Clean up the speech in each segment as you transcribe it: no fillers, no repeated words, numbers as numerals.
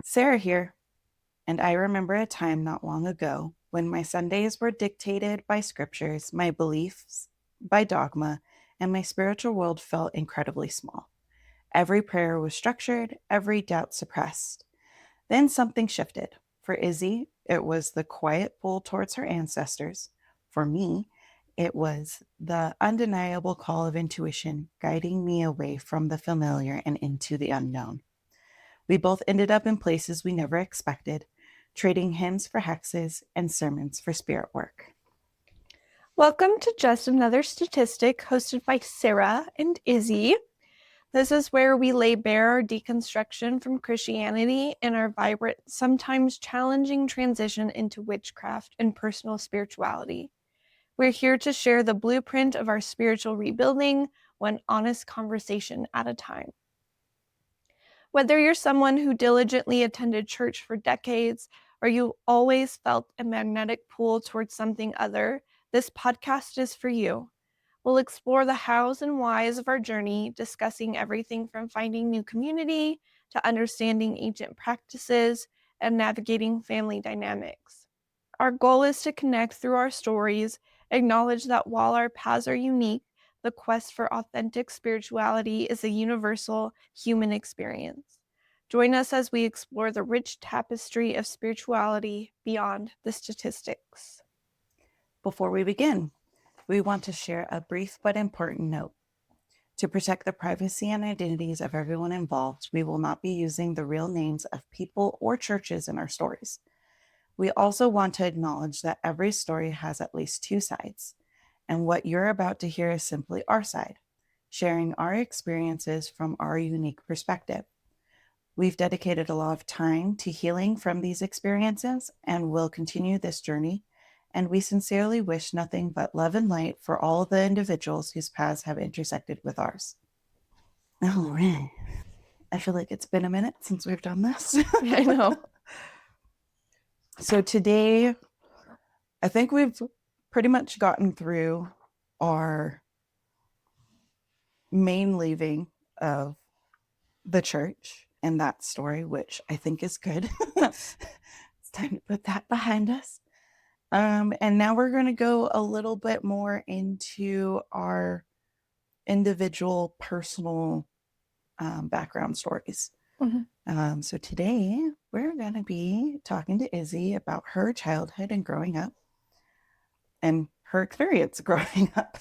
Sarah here, and I remember a time not long ago when my Sundays were dictated by scriptures, my beliefs by dogma, and my spiritual world felt incredibly small. Every prayer was structured, every doubt suppressed. Then something shifted. For Izzy, it was the quiet pull towards her ancestors. For me, it was the undeniable call of intuition guiding me away from the familiar and into the unknown. We both ended up in places we never expected, trading hymns for hexes and sermons for spirit work. Welcome to Just Another Statistic, hosted by Sarah and Izzy. This is where we lay bare our deconstruction from Christianity and our vibrant, sometimes challenging transition into witchcraft and personal spirituality. We're here to share the blueprint of our spiritual rebuilding, one honest conversation at a time. Whether you're someone who diligently attended church for decades or you always felt a magnetic pull towards something other, this podcast is for you. We'll explore the hows and whys of our journey, discussing everything from finding new community to understanding ancient practices and navigating family dynamics. Our goal is to connect through our stories, acknowledge that while our paths are unique, the quest for authentic spirituality is a universal human experience. Join us as we explore the rich tapestry of spirituality beyond the statistics. Before we begin, we want to share a brief but important note. To protect the privacy and identities of everyone involved, we will not be using the real names of people or churches in our stories. We also want to acknowledge that every story has at least two sides, and what you're about to hear is simply our side, sharing our experiences from our unique perspective. We've dedicated a lot of time to healing from these experiences and will continue this journey, and we sincerely wish nothing but love and light for all the individuals whose paths have intersected with ours. All right. I feel like it's been a minute since we've done this. I know. So today, I think we've pretty much gotten through our main leaving of the church and that story, which I think is good. It's time to put that behind us. And now we're going to go a little bit more into our individual personal background stories. Mm-hmm. So today we're going to be talking to Izzy about her childhood and growing up and her experience growing up.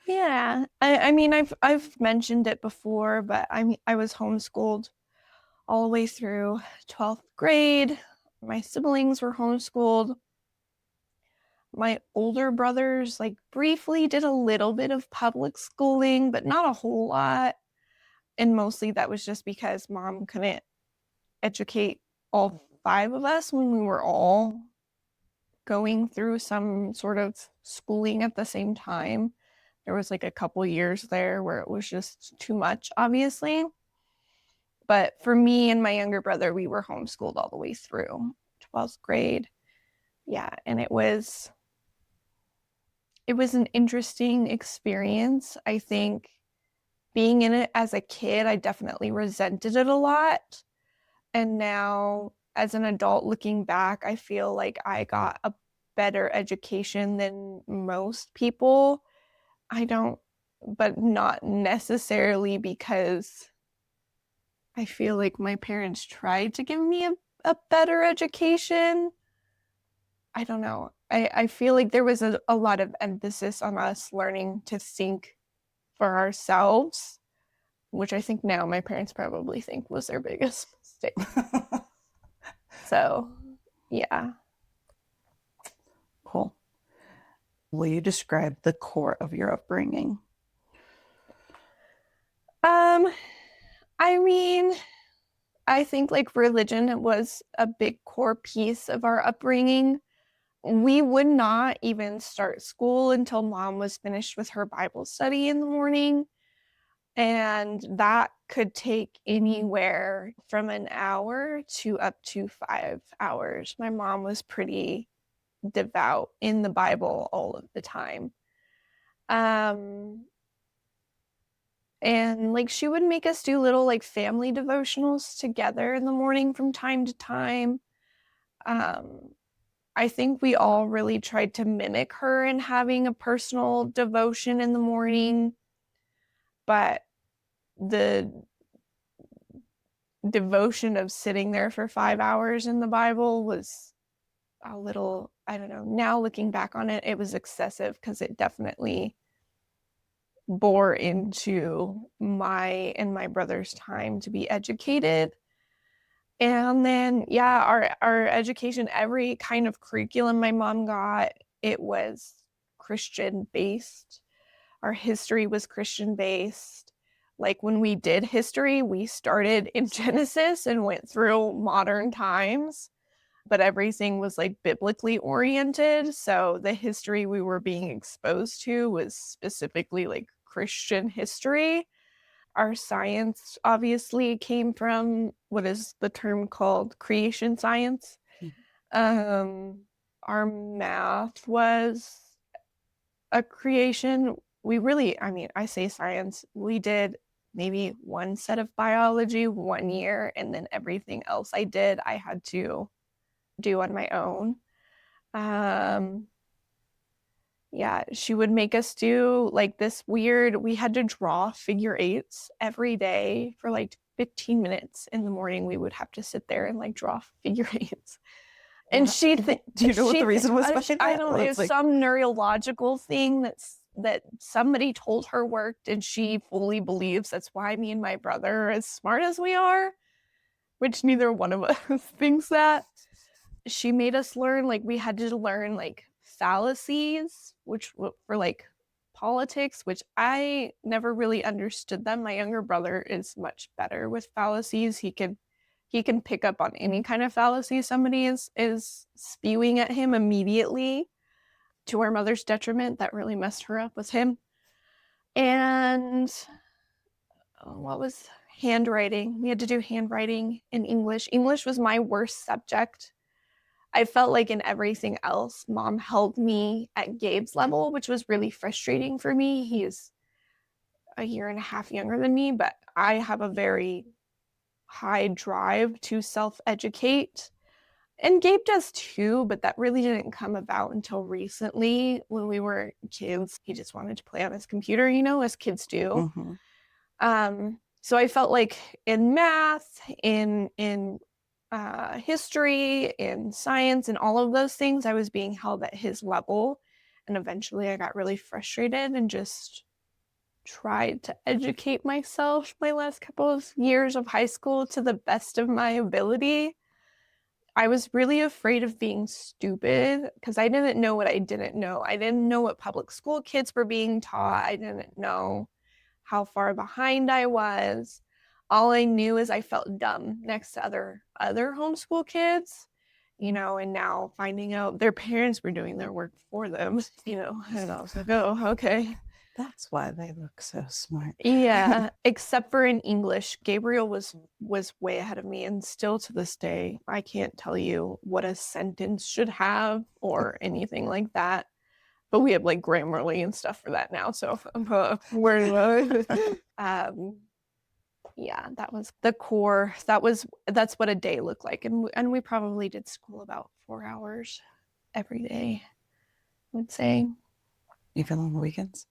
Yeah, I mean, I've mentioned it before, but I was homeschooled all the way through 12th grade. My siblings were homeschooled. My older brothers, like, briefly did a little bit of public schooling, but not a whole lot. And mostly that was just because mom couldn't educate all five of us when we were all going through some sort of schooling at the same time. There was like a couple years there where it was just too much, obviously. But for me and my younger brother, we were homeschooled all the way through 12th grade. Yeah, and it was an interesting experience. I think being in it as a kid, I definitely resented it a lot. And now as an adult looking back, I feel like I got a better education than most people. I don't, but not necessarily because I feel like my parents tried to give me a better education. I don't know. I feel like there was a lot of emphasis on us learning to think for ourselves, which I think now my parents probably think was their biggest mistake. So, yeah. Cool. Will you describe the core of your upbringing? Um, I mean, I think like religion was a big core piece of our upbringing. We would not even start school until mom was finished with her Bible study in the morning. And that could take anywhere from an hour to up to 5 hours. My mom was pretty devout in the Bible all of the time. Um, And like she would make us do little like family devotionals together in the morning from time to time. Um, I think we all really tried to mimic her in having a personal devotion in the morning, but the devotion of sitting there for 5 hours in the Bible was a little, I don't know. Now looking back on it, it was excessive because it definitely bore into my and my brother's time to be educated. And then, yeah, our education, every kind of curriculum my mom got, it was Christian based. Our history was Christian based. Like when we did history, we started in Genesis and went through modern times, but everything was like biblically oriented. So the history we were being exposed to was specifically like Christian history. Our science obviously came from what is the term called creation science. Um, our math was a creation. We really, I mean, I say science, we did maybe one set of biology 1 year, and then everything else I did, I had to do on my own. Um, yeah, she would make us do like this weird, we had to draw figure eights every day for like 15 minutes in the morning. We would have to sit there and like draw figure eights. And she do you know what the reason was behind that? I don't know, it's like some neurological thing that somebody told her worked, and she fully believes that's why me and my brother are as smart as we are, which neither one of us thinks that. She made us learn, like we had to learn like fallacies, which for like politics, which I never really understood them. My younger brother is much better with fallacies. He can pick up on any kind of fallacy somebody is spewing at him immediately, to our mother's detriment. That really messed her up with him. And what was handwriting? We had to do handwriting in English. English was my worst subject. I felt like in everything else, mom held me at Gabe's level, which was really frustrating for me. He is a year and a half younger than me, but I have a very high drive to self-educate. And Gabe does too, but that really didn't come about until recently when we were kids. He just wanted to play on his computer, as kids do. So I felt like in math, in history, in science, and all of those things, I was being held at his level. And eventually I got really frustrated and just tried to educate myself my last couple of years of high school to the best of my ability. I was really afraid of being stupid because I didn't know what I didn't know. I didn't know what public school kids were being taught. I didn't know how far behind I was. All I knew is I felt dumb next to other homeschool kids, and now finding out their parents were doing their work for them, and I was like, oh, okay. That's why they look so smart. Yeah, except for in English. Gabriel was way ahead of me, and still to this day, I can't tell you what a sentence should have or anything like that. But we have like Grammarly and stuff for that now, so we're yeah, that was the core. That's what a day looked like, and we probably did school about 4 hours every day, I would say. Even on the weekends?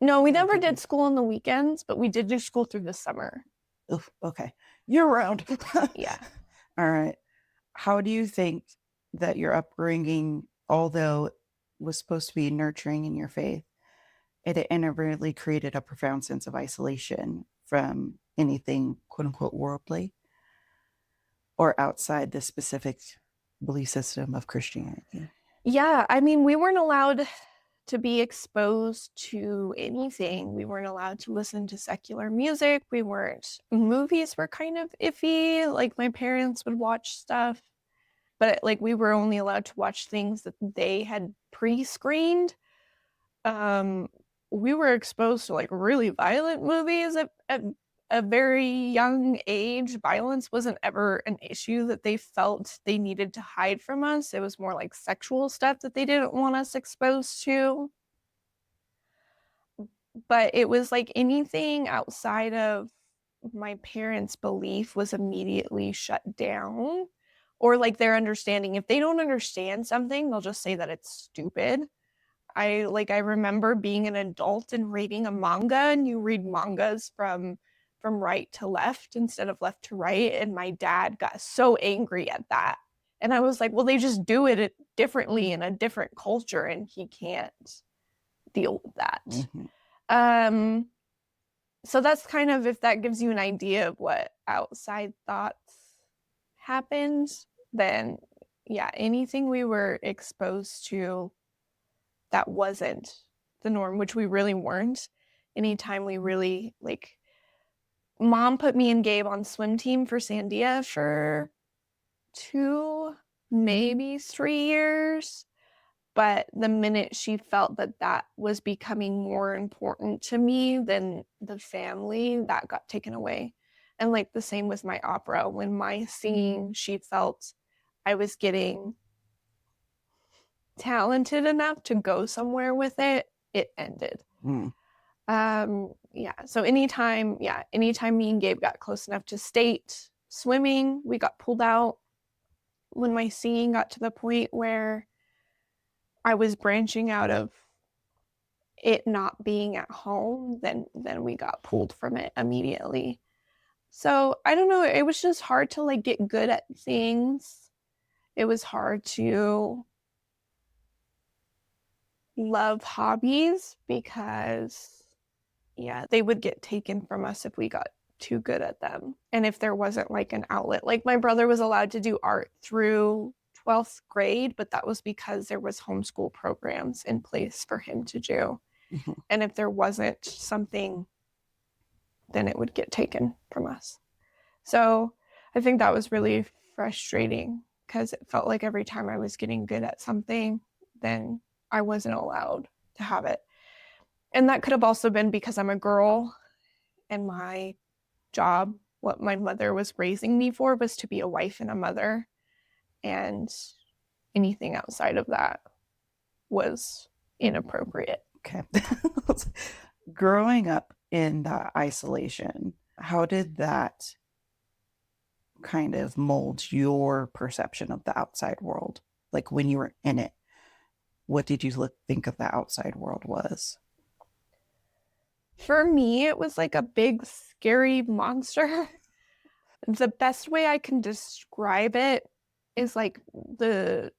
No, we never did school on the weekends, but we did do school through the summer. Oof, okay. Year round. Yeah. All right. How do you think that your upbringing, although was supposed to be nurturing in your faith, it inadvertently created a profound sense of isolation from anything quote unquote worldly or outside the specific belief system of Christianity? Yeah, I mean, we weren't allowed to be exposed to anything. We weren't allowed to listen to secular music. Movies were kind of iffy. Like my parents would watch stuff, but like we were only allowed to watch things that they had pre-screened. We were exposed to like really violent movies at a very young age. Violence wasn't ever an issue that they felt they needed to hide from us. It was more like sexual stuff that they didn't want us exposed to. But it was like anything outside of my parents' belief was immediately shut down, or like their understanding. If they don't understand something, they'll just say that it's stupid. I remember being an adult and reading a manga, and you read mangas from right to left instead of left to right, and my dad got so angry at that. And I was like, well, they just do it differently in a different culture, and he can't deal with that. Mm-hmm. So that's kind of, if that gives you an idea of what outside thoughts happened, then yeah, anything we were exposed to that wasn't the norm, which we really weren't. Anytime we really like, mom put me and Gabe on swim team for Sandia for 2, maybe 3 years. But the minute she felt that that was becoming more important to me than the family, that got taken away. And like the same with my opera. When my singing, she felt I was getting talented enough to go somewhere with it, it ended. Mm. So anytime me and Gabe got close enough to state swimming, we got pulled out. When my singing got to the point where I was branching out of it not being at home, then we got pulled from it immediately. So I don't know, it was just hard to like get good at things. It was hard to love hobbies because yeah, they would get taken from us if we got too good at them. And if there wasn't like an outlet, like my brother was allowed to do art through 12th grade, but that was because there was homeschool programs in place for him to do. Mm-hmm. And if there wasn't something, then it would get taken from us. So I think that was really frustrating because it felt like every time I was getting good at something, then I wasn't allowed to have it. And that could have also been because I'm a girl and my job, what my mother was raising me for, was to be a wife and a mother. And anything outside of that was inappropriate. Okay. Growing up in that isolation, how did that kind of mold your perception of the outside world? Like when you were in it, what did you think of the outside world was? For me, it was like a big, scary monster. The best way I can describe it is like the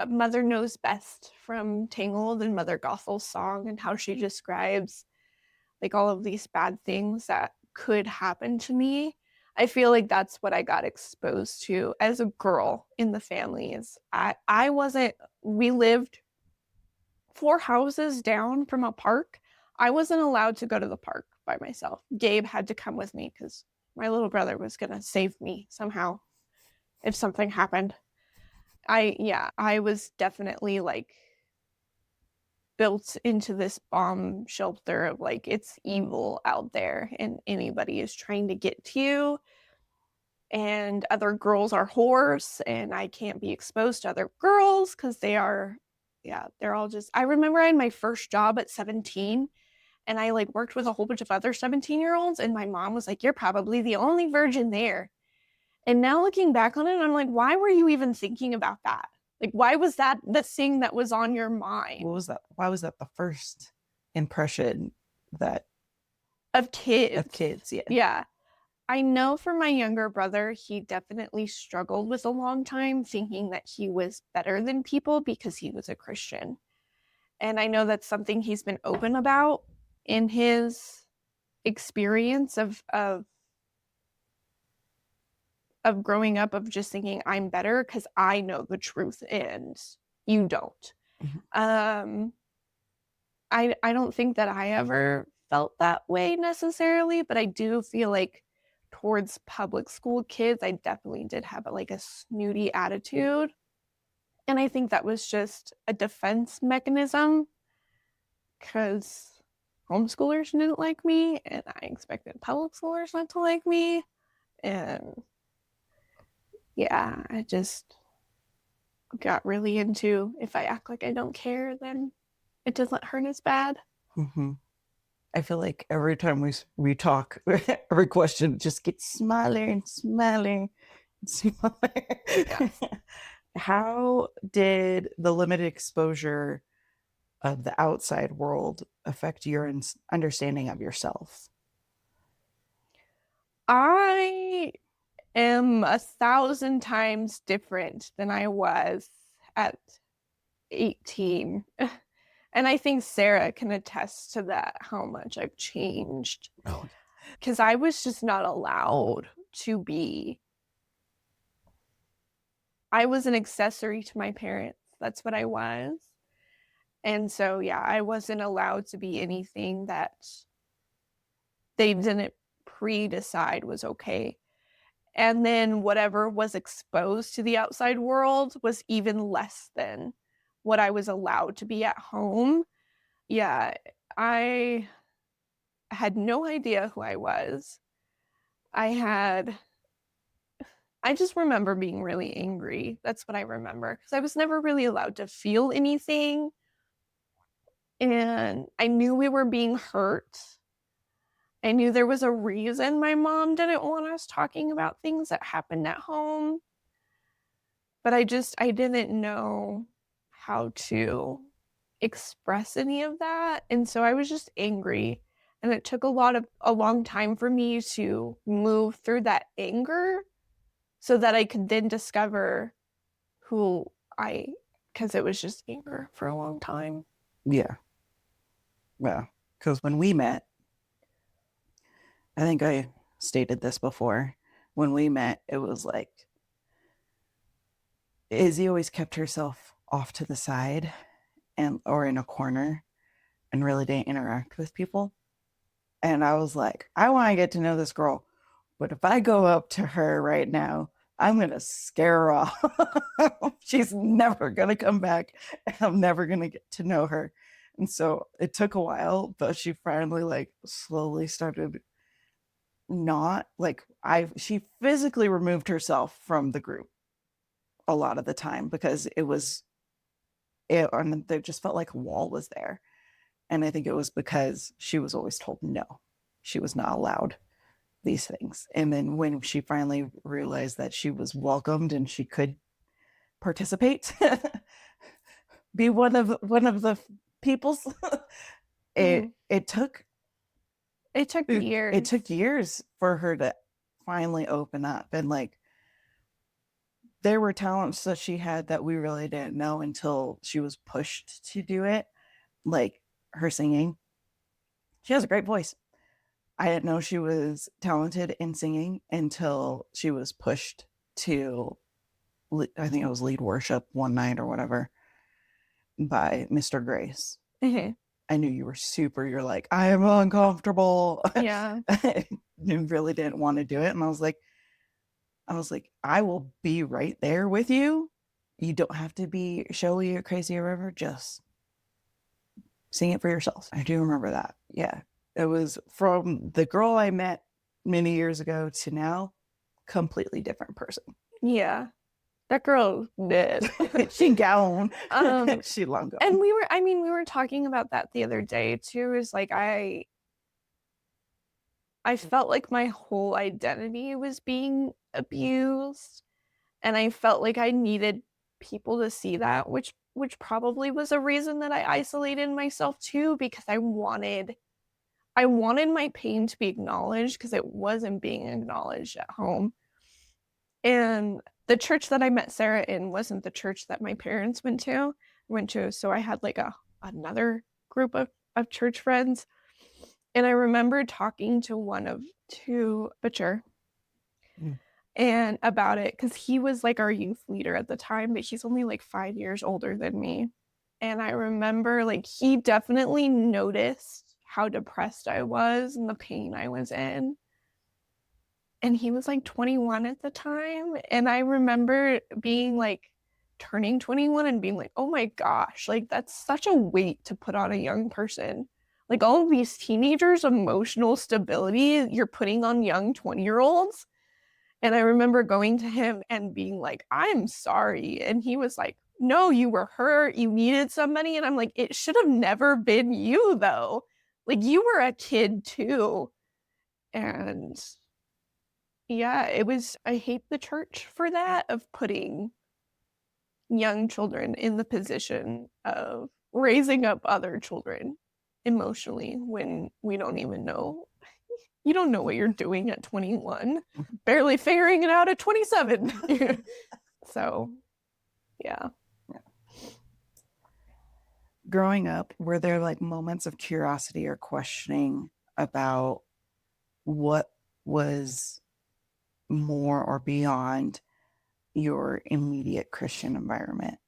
Mother Knows Best from Tangled and Mother Gothel's song, and how she describes like all of these bad things that could happen to me. I feel like that's what I got exposed to as a girl in the family. Is I wasn't, we lived 4 houses down from a park. I wasn't allowed to go to the park by myself. Gabe had to come with me because my little brother was going to save me somehow if something happened. I was definitely like built into this bomb shelter of like, it's evil out there and anybody is trying to get to you, and other girls are whores and I can't be exposed to other girls because they're all just, I remember I had my first job at 17 and I like worked with a whole bunch of other 17-year-olds, and my mom was like, you're probably the only virgin there. And now looking back on it, I'm like, why were you even thinking about that? Like, why was that the thing that was on your mind? What was that? Why was that the first impression that Of kids? of kids? Yeah. Yeah. I know for my younger brother, he definitely struggled with a long time thinking that he was better than people because he was a Christian. And I know that's something he's been open about in his experience of growing up, of just thinking I'm better because I know the truth and you don't. Mm-hmm. I don't think that I ever felt that way necessarily, but I do feel like towards public school kids, I definitely did have like a snooty attitude. And I think that was just a defense mechanism because homeschoolers didn't like me and I expected public schoolers not to like me. And yeah, I just got really into, if I act like I don't care, then it doesn't hurt as bad. Mm-hmm. I feel like every time we talk, every question just gets smaller and smaller and smaller. Yes. How did the limited exposure of the outside world affect your understanding of yourself? I am 1,000 times different than I was at 18. And I think Sarah can attest to that, how much I've changed. Oh, Because I was just not allowed to be. I was an accessory to my parents. That's what I was. And so, yeah, I wasn't allowed to be anything that they didn't pre decide was okay. And then whatever was exposed to the outside world was even less than what I was allowed to be at home. Yeah, I had no idea who I was. I had I just remember being really angry. That's what I remember because I was never really allowed to feel anything. And I knew we were being hurt. I knew there was a reason my mom didn't want us talking about things that happened at home. But I didn't know how to express any of that. And so I was just angry. And it took a long time for me to move through that anger so that I could then discover who I, because it was just anger for a long time. yeah. Well, because when we met, I think I stated this before. When we met, it was like Izzy always kept herself off to the side and or in a corner and really didn't interact with people. And I was like, I want to get to know this girl, but if I go up to her right now, I'm gonna scare her off. She's never gonna come back, and I'm never gonna get to know her. And so it took a while, but she finally like slowly started not like I she physically removed herself from the group a lot of the time because it and there just felt like a wall was there. And I think it was because she was always told no. She was not allowed these things. And then when she finally realized that she was welcomed and she could participate, be one of the peoples, Mm-hmm. it took It took years. it took years for her to finally open up. And like there were talents that she had that we really didn't know until she was pushed to do it, like her singing. She has a great voice. I didn't know she was talented in singing until she was pushed to, I think it was lead worship one night or whatever by Mr. Grace. Mm-hmm. I knew you're like, I am uncomfortable. Yeah. You really didn't want to do it. And I was like, I will be right there with you. You don't have to be showy or crazy or whatever. Just sing it for yourself. I do remember that. Yeah. It was from the girl I met many years ago to now, completely different person. Yeah. That girl did. She gone. She long gone. And we were talking about that the other day too. Is like I felt like my whole identity was being abused, and I felt like I needed people to see that, which probably was a reason that I isolated myself too, because I wanted my pain to be acknowledged because it wasn't being acknowledged at home. And the church that I met Sarah in wasn't the church that my parents went to. So I had like another group of church friends. And I remember talking to one of two butcher and about it because he was like our youth leader at the time, but he's only like 5 years older than me. And I remember like he definitely noticed how depressed I was and the pain I was in. And he was like 21 at the time. And I remember being like turning 21 and being like, oh my gosh, like that's such a weight to put on a young person. Like all of these teenagers' emotional stability you're putting on young 20-year-olds. And I remember going to him and being like, I'm sorry. And he was like, no, you were hurt. You needed somebody. And I'm like, it should have never been you, though. Like, you were a kid too. And yeah, I hate the church for that, of putting young children in the position of raising up other children emotionally when we don't even know. You don't know what you're doing at 21, barely figuring it out at 27. So, yeah. Growing up, were there like moments of curiosity or questioning about what was more or beyond your immediate Christian environment?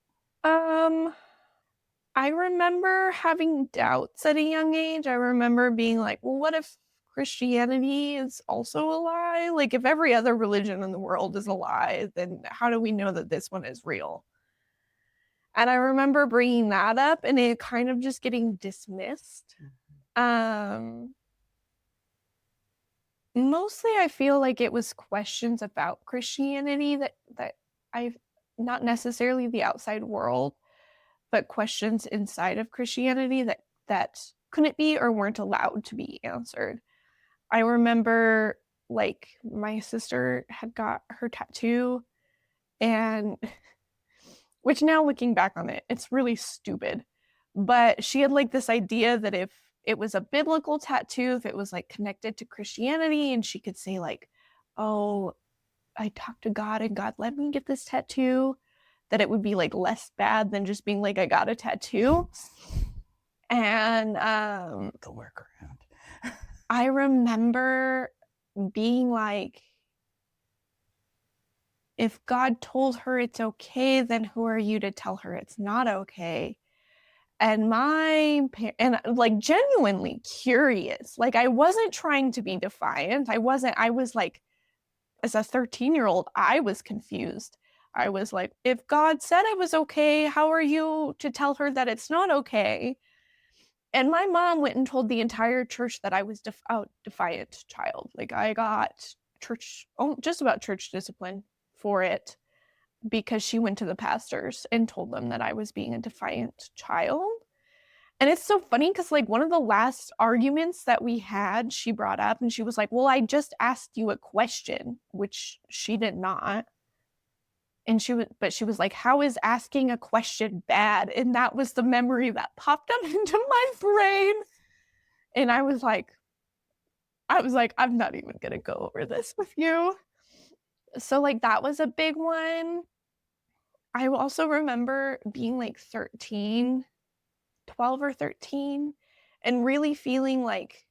I remember having doubts at a young age. I remember being like, well, what if Christianity is also a lie? Like, if every other religion in the world is a lie, then how do we know that this one is real? And I remember bringing that up and it kind of just getting dismissed. Mostly I feel like it was questions about Christianity that I've not necessarily the outside world, but questions inside of Christianity that couldn't be or weren't allowed to be answered. I remember, like, my sister had got her tattoo, and which, now looking back on it, it's really stupid. But she had like this idea that if it was a biblical tattoo, if it was like connected to Christianity, and she could say like, oh, I talked to God and God let me get this tattoo, that it would be like less bad than just being like, I got a tattoo. And The workaround. I remember being like, if God told her it's okay, then who are you to tell her it's not okay? And like genuinely curious. Like, I wasn't trying to be defiant. I was like, as a 13-year-old, I was confused. I was like, if God said I was okay, how are you to tell her that it's not okay? And my mom went and told the entire church that I was a defiant child. Like, I got just about church discipline for it, because she went to the pastors and told them that I was being a defiant child. And it's so funny because, like, one of the last arguments that we had, she brought up and she was like, well, I just asked you a question, which she did not. And she was like, how is asking a question bad? And that was the memory that popped up into my brain. And I was like, I'm not even going to go over this with you. So, like, that was a big one. I also remember being like 13, 12 or 13, and really feeling like,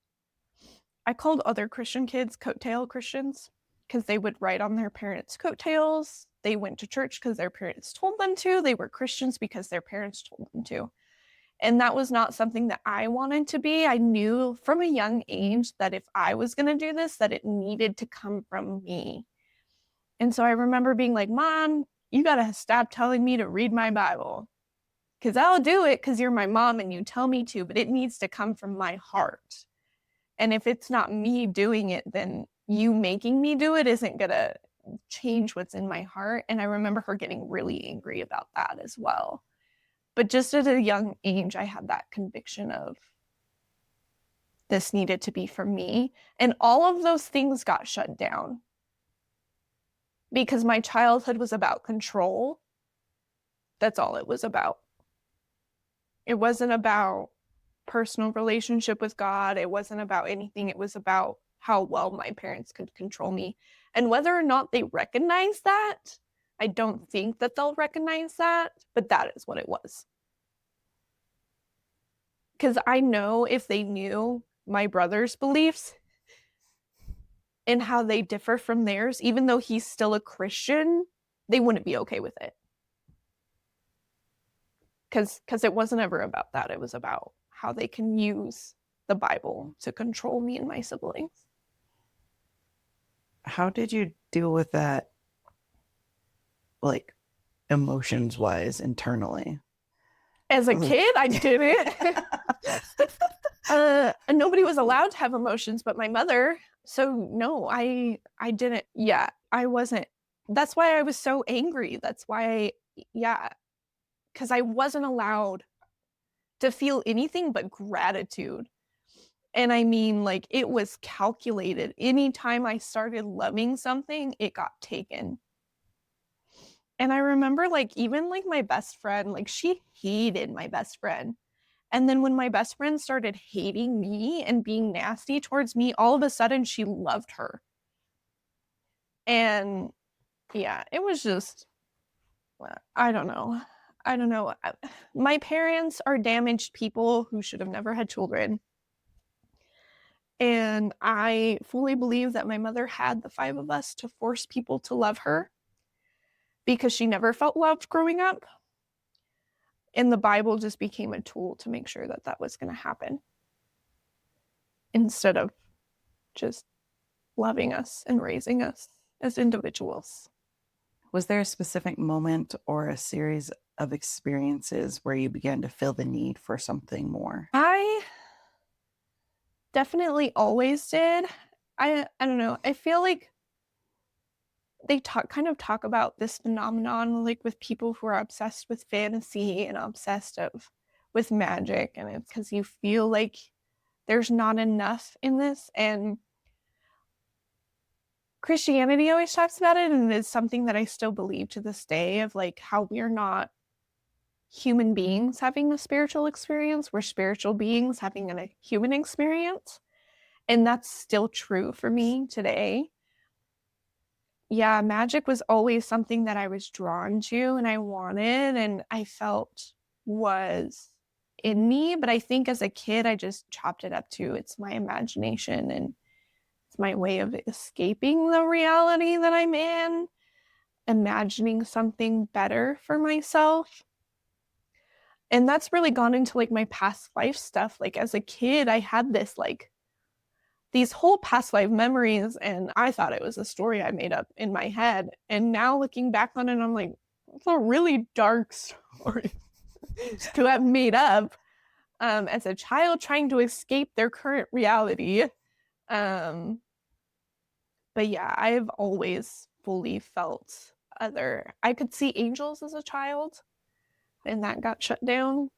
I called other Christian kids coattail Christians because they would write on their parents' coattails. They went to church because their parents told them to. They were Christians because their parents told them to. And that was not something that I wanted to be. I knew from a young age that if I was going to do this, that it needed to come from me. And so I remember being like, Mom, you got to stop telling me to read my Bible, because I'll do it because you're my mom and you tell me to, but it needs to come from my heart. And if it's not me doing it, then you making me do it isn't going to change what's in my heart. And I remember her getting really angry about that as well. But just at a young age, I had that conviction of this needed to be for me. And all of those things got shut down because my childhood was about control. That's all it was about. It wasn't about personal relationship with God. It wasn't about anything. It was about how well my parents could control me. And whether or not they recognize that, I don't think that they'll recognize that, but that is what it was. Because I know if they knew my brother's beliefs and how they differ from theirs, even though he's still a Christian, they wouldn't be okay with it. Because it wasn't ever about that. It was about how they can use the Bible to control me and my siblings. How did you deal with that, like, emotions wise, internally? As a kid, I didn't. Nobody was allowed to have emotions but my mother. So no, I didn't. Yeah, I wasn't. That's why I was so angry. That's why, yeah, because I wasn't allowed to feel anything but gratitude. And I mean, like, it was calculated. Anytime I started loving something, it got taken. And I remember, like, even like my best friend, like, she hated my best friend. And then when my best friend started hating me and being nasty towards me, all of a sudden she loved her. And yeah, it was just, I don't know. I don't know. My parents are damaged people who should have never had children. And I fully believe that my mother had the five of us to force people to love her because she never felt loved growing up. And the Bible just became a tool to make sure that that was going to happen instead of just loving us and raising us as individuals. Was there a specific moment or a series of experiences where you began to feel the need for something more? I definitely always did. I don't know. I feel like they talk about this phenomenon like with people who are obsessed with fantasy and obsessed with magic, and it's because you feel like there's not enough in this. And Christianity always talks about it, and it's something that I still believe to this day, of like how we're not human beings having a spiritual experience, we're spiritual beings having a human experience. And that's still true for me today. Yeah, magic was always something that I was drawn to and I wanted and I felt was in me. But I think as a kid, I just chopped it up to it's my imagination and it's my way of escaping the reality that I'm in, imagining something better for myself. And that's really gone into like my past life stuff. Like as a kid, I had this like these whole past life memories, and I thought it was a story I made up in my head. And now looking back on it, I'm like, it's a really dark story to have made up as a child trying to escape their current reality. But yeah, I've always fully felt other. I could see angels as a child, and that got shut down.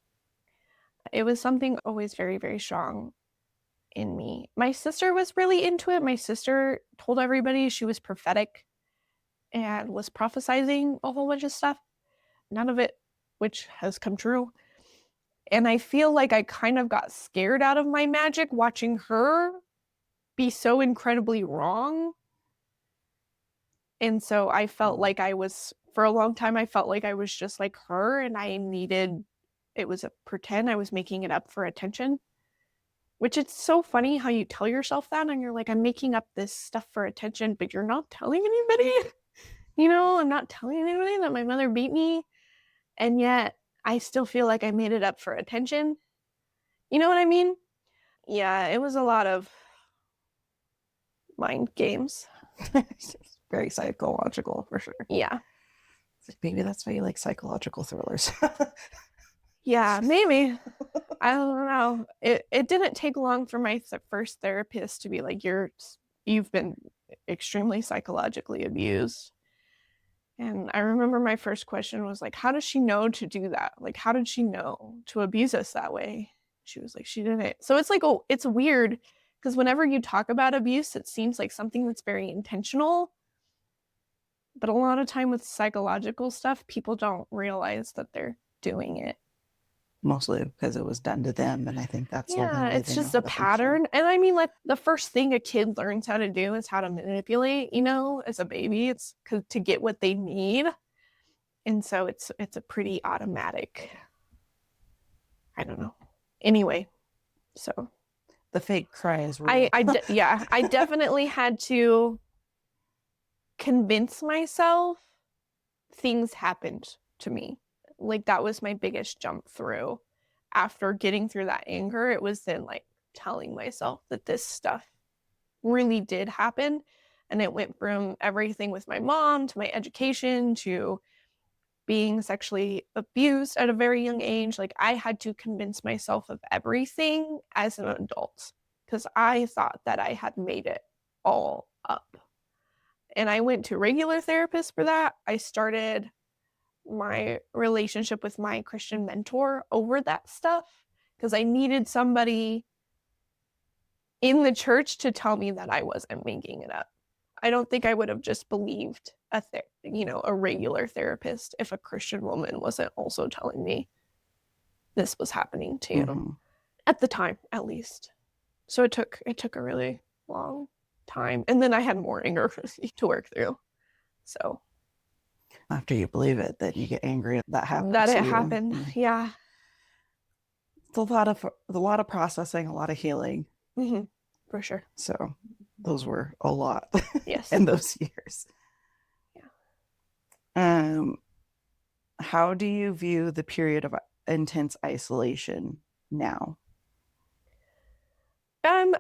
It was something always very, very strong in me. My sister was really into it. My sister told everybody she was prophetic and was prophesizing a whole bunch of stuff. None of it, which has come true. And I feel like I kind of got scared out of my magic watching her be so incredibly wrong. And so I felt like I was, for a long time, I felt like I was just like her and I needed, it was a pretend, I was making it up for attention. Which it's so funny how you tell yourself that and you're like, I'm making up this stuff for attention, but you're not telling anybody. You know, I'm not telling anybody that my mother beat me. And yet I still feel like I made it up for attention. You know what I mean? Yeah, it was a lot of mind games. Very psychological for sure. Yeah. Maybe that's why you like psychological thrillers. Yeah, maybe. I don't know. It didn't take long for my first therapist to be like, you've been extremely psychologically abused. And I remember my first question was like, how does she know to do that? Like, how did she know to abuse us that way? She was like, she didn't. So it's like, oh, it's weird because whenever you talk about abuse, it seems like something that's very intentional. But a lot of time with psychological stuff, people don't realize that they're doing it. Mostly because it was done to them. And I think that's the only way It's they just know a how to pattern. And I mean, like the first thing a kid learns how to do is how to manipulate, you know, as a baby. It's to get what they need. And so it's a pretty automatic, I don't know. Anyway, so the fake cry is real. I definitely had to convince myself things happened to me. Like that was my biggest jump through. After getting through that anger, it was then like telling myself that this stuff really did happen. And it went from everything with my mom to my education to being sexually abused at a very young age. Like I had to convince myself of everything as an adult because I thought that I had made it all up. And I went to regular therapists for that. I started my relationship with my Christian mentor over that stuff because I needed somebody in the church to tell me that I wasn't making it up. I don't think I would have just believed a regular therapist if a Christian woman wasn't also telling me this was happening to you at the time, at least. So it took a really long time, and then I had more anger to work through. So after you believe it, that you get angry that happens. That it happened, yeah. It's a lot of processing, a lot of healing, for sure. So those were a lot, yes, in those years. Yeah. How do you view the period of intense isolation now?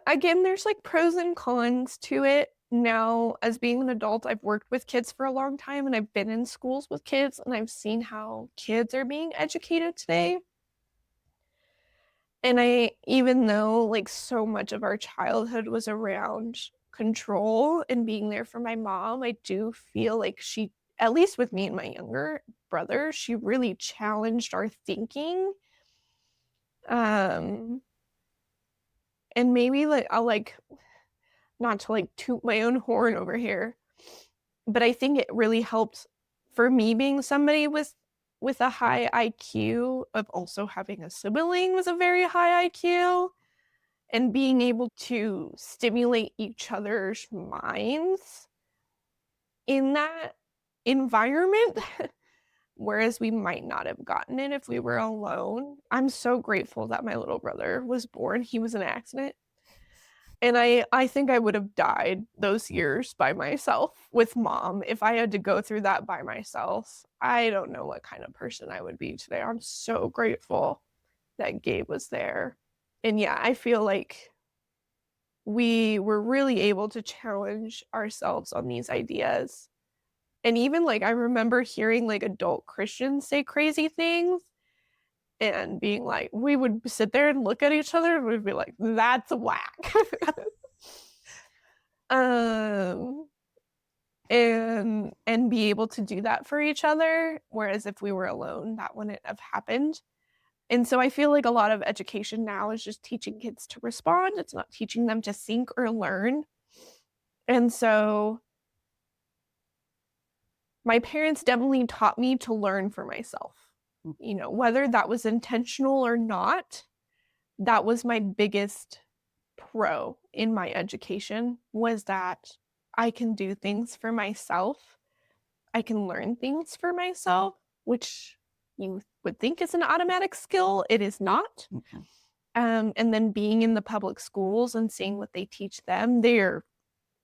Again, there's like pros and cons to it. Now, as being an adult, I've worked with kids for a long time and I've been in schools with kids and I've seen how kids are being educated today. And even though like so much of our childhood was around control and being there for my mom, I do feel like she, at least with me and my younger brother, she really challenged our thinking. And maybe like I'll like, not to like toot my own horn over here, but I think it really helped for me being somebody with a high IQ, of also having a sibling with a very high IQ and being able to stimulate each other's minds in that environment. Whereas we might not have gotten it if we were alone. I'm so grateful that my little brother was born. He was an accident. And I think I would have died those years by myself with mom if I had to go through that by myself. I don't know what kind of person I would be today. I'm so grateful that Gabe was there. And yeah, I feel like we were really able to challenge ourselves on these ideas. And even like I remember hearing like adult Christians say crazy things and being like, we would sit there and look at each other and we'd be like, that's whack. And be able to do that for each other, whereas if we were alone, that wouldn't have happened. And so I feel like a lot of education now is just teaching kids to respond. It's not teaching them to think or learn. And so my parents definitely taught me to learn for myself. You know, whether that was intentional or not, that was my biggest pro in my education, was that I can do things for myself. I can learn things for myself, which you would think is an automatic skill. It is not. And then being in the public schools and seeing what they teach them,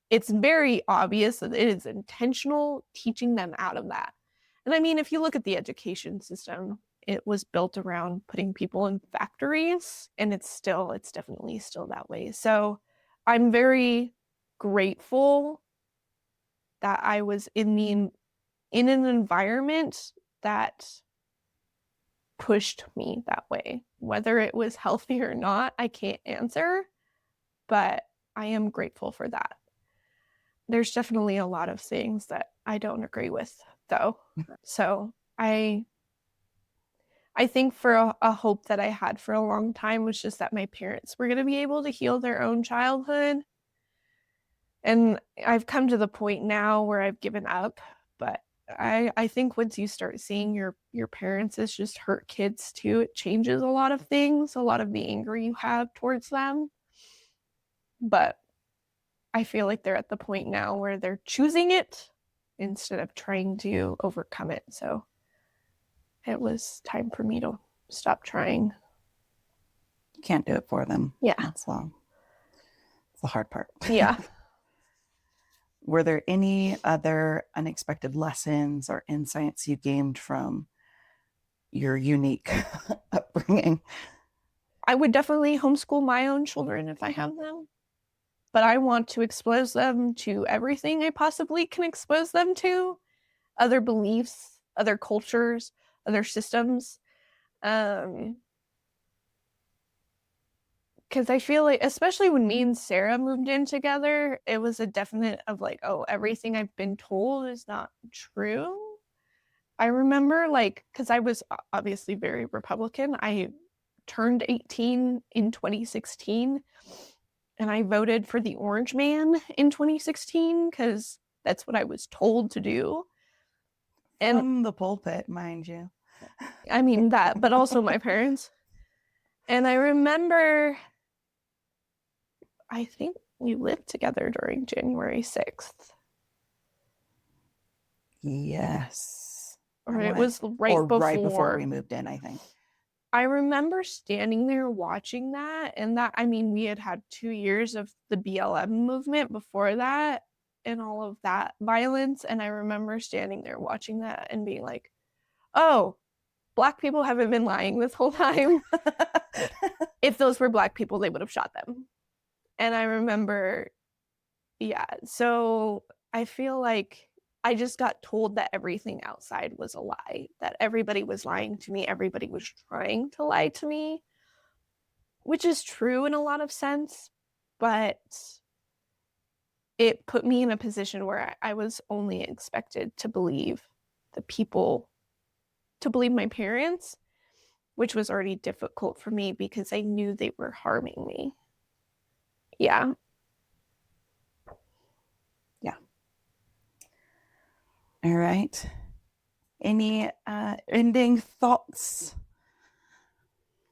it's very obvious that it is intentional teaching them out of that. And I mean, if you look at the education system, it was built around putting people in factories, and it's definitely still that way. So I'm very grateful that I was in an environment that pushed me that way. Whether it was healthy or not, I can't answer, but I am grateful for that. There's definitely a lot of things that I don't agree with, though. So I think for a hope that I had for a long time was just that my parents were going to be able to heal their own childhood. And I've come to the point now where I've given up, but I think once you start seeing your parents as just hurt kids too, it changes a lot of things, a lot of the anger you have towards them. But I feel like they're at the point now where they're choosing it instead of trying to overcome it. So it was time for me to stop trying. You can't do it for them. Yeah. That's the hard part. Yeah. Were there any other unexpected lessons or insights you gained from your unique upbringing? I would definitely homeschool my own children if I have them. But I want to expose them to everything I possibly can expose them to. Other beliefs, other cultures, other systems. Because I feel like, especially when me and Sarah moved in together, it was a definite of like, oh, everything I've been told is not true. I remember like, because I was obviously very Republican. I turned 18 in 2016. and I voted for the orange man in 2016 because that's what I was told to do. And From the pulpit, mind you. I mean that, but also my parents. And I remember, I think we lived together during January 6th. Yes. Or it was right before we moved in, I think. I remember standing there watching that, and that, I mean, we had 2 years of the BLM movement before that and all of that violence. And I remember standing there watching that and being like, oh, Black people haven't been lying this whole time. If those were Black people, they would have shot them. And I remember, yeah. So I feel like I just got told that everything outside was a lie, that everybody was lying to me, everybody was trying to lie to me, which is true in a lot of sense, but it put me in a position where I was only expected to believe the people, to believe my parents, which was already difficult for me because I knew they were harming me. Yeah. Yeah. All right. Any ending thoughts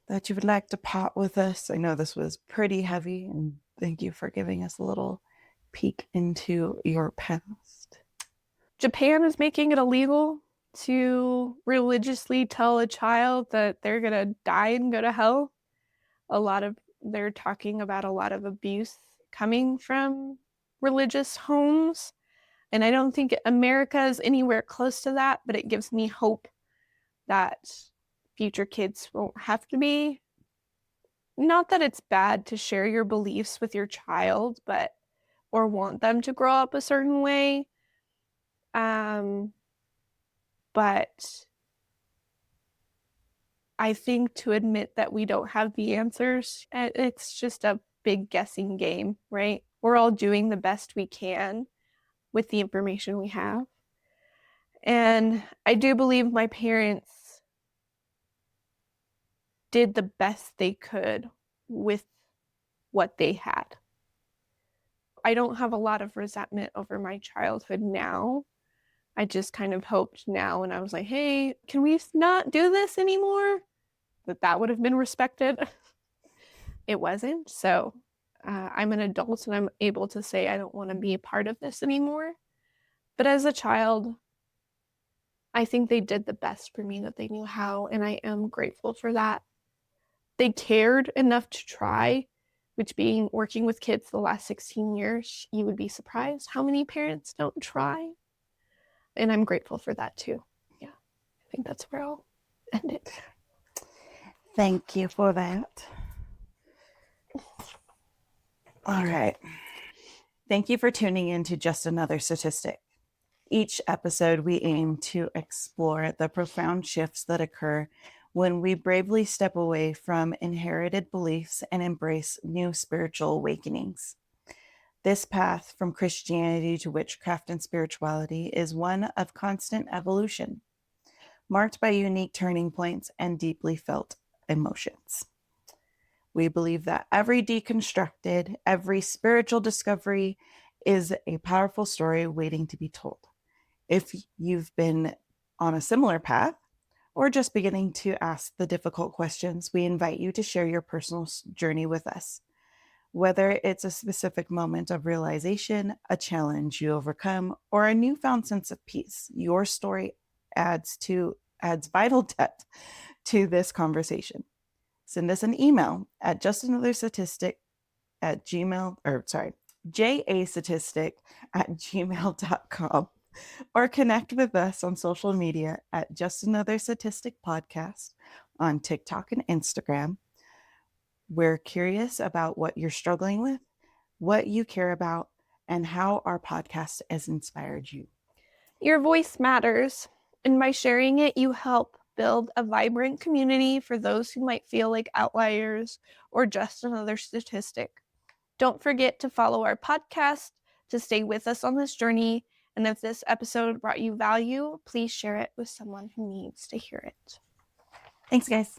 that you would like to pot with us? I know this was pretty heavy, and thank you for giving us a little peek into your past. Japan is making it illegal to religiously tell a child that they're going to die and go to hell. They're talking about a lot of abuse coming from religious homes. And I don't think America is anywhere close to that, but it gives me hope that future kids won't have to be. Not that it's bad to share your beliefs with your child, but or want them to grow up a certain way. But I think to admit that we don't have the answers, it's just a big guessing game, right? We're all doing the best we can with the information we have. And I do believe my parents did the best they could with what they had. I don't have a lot of resentment over my childhood now. I just kind of hoped now, and I was like, hey, can we not do this anymore? That would have been respected. It wasn't. So I'm an adult and I'm able to say I don't want to be a part of this anymore. But as a child, I think they did the best for me that they knew how, and I am grateful for that. They cared enough to try, which being working with kids the last 16 years, you would be surprised how many parents don't try. And I'm grateful for that too. Yeah, I think that's where I'll end it. Thank you for that. All right. Thank you for tuning in to Just Another Statistic. Each episode, we aim to explore the profound shifts that occur when we bravely step away from inherited beliefs and embrace new spiritual awakenings. This path from Christianity to witchcraft and spirituality is one of constant evolution, marked by unique turning points and deeply felt emotions. We believe that every deconstructed, every spiritual discovery is a powerful story waiting to be told. If you've been on a similar path or just beginning to ask the difficult questions, we invite you to share your personal journey with us. Whether it's a specific moment of realization, a challenge you overcome, or a newfound sense of peace, your story adds vital depth to this conversation. Send us an email at jastastatistic@gmail.com or connect with us on social media at Just Another Statistic Podcast on TikTok and Instagram. We're curious about what you're struggling with, what you care about, and how our podcast has inspired you. Your voice matters, and by sharing it, you help build a vibrant community for those who might feel like outliers or just another statistic. Don't forget to follow our podcast to stay with us on this journey. And if this episode brought you value, please share it with someone who needs to hear it. Thanks, guys.